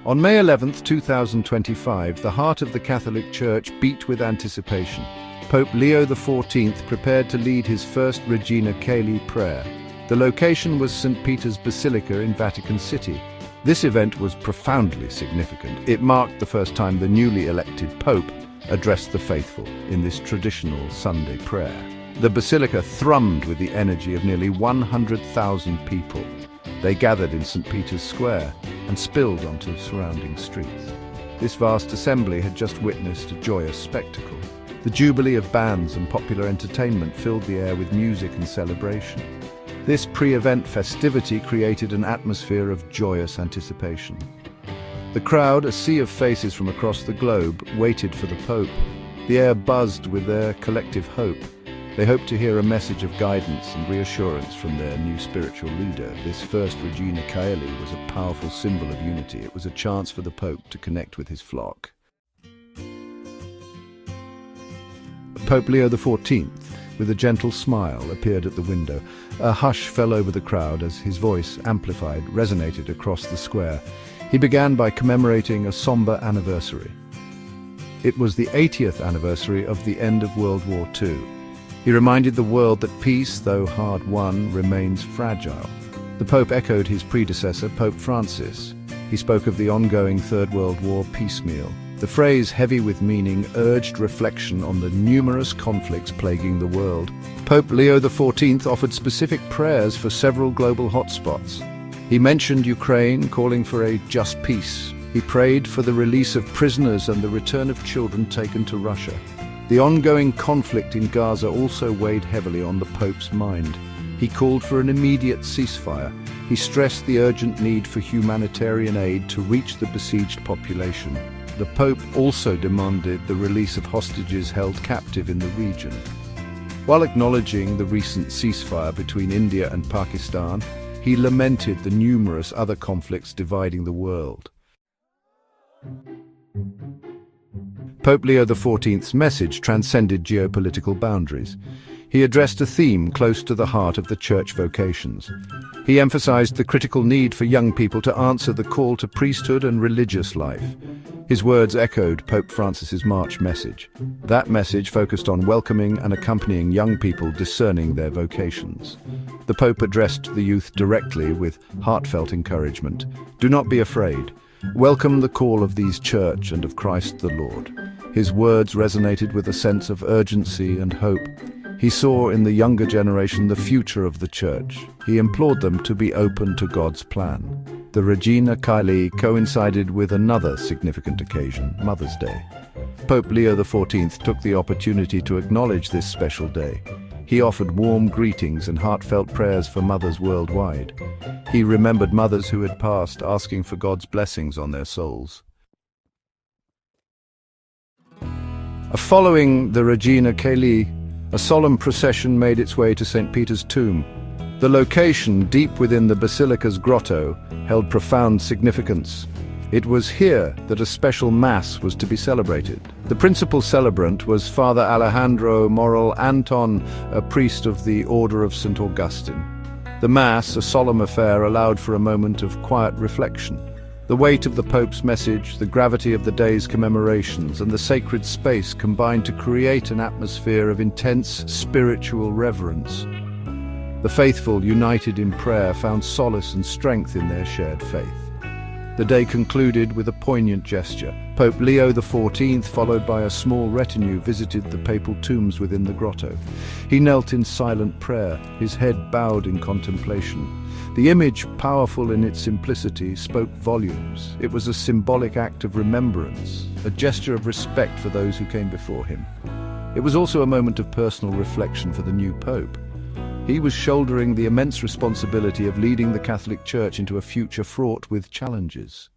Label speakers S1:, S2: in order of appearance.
S1: On May 11, 2025, the heart of the Catholic Church beat with anticipation. Pope Leo XIV prepared to lead his first Regina Caeli prayer. The location was St. Peter's Basilica in Vatican City. This event was profoundly significant. It marked the first time the newly elected Pope addressed the faithful in this traditional Sunday prayer. The basilica thrummed with the energy of nearly 100,000 people. They gathered in St. Peter's Square and spilled onto surrounding streets. This vast assembly had just witnessed a joyous spectacle. The jubilee of bands and popular entertainment filled the air with music and celebration. This pre-event festivity created an atmosphere of joyous anticipation. The crowd, a sea of faces from across the globe, waited for the Pope. The air buzzed with their collective hope. They hoped to hear a message of guidance and reassurance from their new spiritual leader. This first Regina Caeli was a powerful symbol of unity. It was a chance for the Pope to connect with his flock. Pope Leo XIV, with a gentle smile, appeared at the window. A hush fell over the crowd as his voice, amplified, resonated across the square. He began by commemorating a somber anniversary. It was the 80th anniversary of the end of World War II. He reminded the world that peace, though hard-won, remains fragile. The Pope echoed his predecessor, Pope Francis. He spoke of the ongoing Third World War piecemeal. The phrase, heavy with meaning, urged reflection on the numerous conflicts plaguing the world. Pope Leo XIV offered specific prayers for several global hotspots. He mentioned Ukraine, calling for a just peace. He prayed for the release of prisoners and the return of children taken to Russia. The ongoing conflict in Gaza also weighed heavily on the Pope's mind. He called for an immediate ceasefire. He stressed the urgent need for humanitarian aid to reach the besieged population. The Pope also demanded the release of hostages held captive in the region. While acknowledging the recent ceasefire between India and Pakistan, he lamented the numerous other conflicts dividing the world. Pope Leo XIV's message transcended geopolitical boundaries. He addressed a theme close to the heart of the Church vocations. He emphasized the critical need for young people to answer the call to priesthood and religious life. His words echoed Pope Francis's March message. That message focused on welcoming and accompanying young people discerning their vocations. The Pope addressed the youth directly with heartfelt encouragement. Do not be afraid. Welcome the call of these Church and of Christ the Lord. His words resonated with a sense of urgency and hope. He saw in the younger generation the future of the Church. He implored them to be open to God's plan. The Regina Caeli coincided with another significant occasion, Mother's Day. Pope Leo XIV took the opportunity to acknowledge this special day. He offered warm greetings and heartfelt prayers for mothers worldwide. He remembered mothers who had passed, asking for God's blessings on their souls. Following the Regina Caeli, a solemn procession made its way to St. Peter's tomb. The location, deep within the basilica's grotto, held profound significance. It was here that a special Mass was to be celebrated. The principal celebrant was Father Alejandro Morel Anton, a priest of the Order of St. Augustine. The Mass, a solemn affair, allowed for a moment of quiet reflection. The weight of the Pope's message, the gravity of the day's commemorations, and the sacred space combined to create an atmosphere of intense spiritual reverence. The faithful, united in prayer, found solace and strength in their shared faith. The day concluded with a poignant gesture. Pope Leo XIV, followed by a small retinue, visited the papal tombs within the grotto. He knelt in silent prayer, his head bowed in contemplation. The image, powerful in its simplicity, spoke volumes. It was a symbolic act of remembrance, a gesture of respect for those who came before him. It was also a moment of personal reflection for the new Pope. He was shouldering the immense responsibility of leading the Catholic Church into a future fraught with challenges.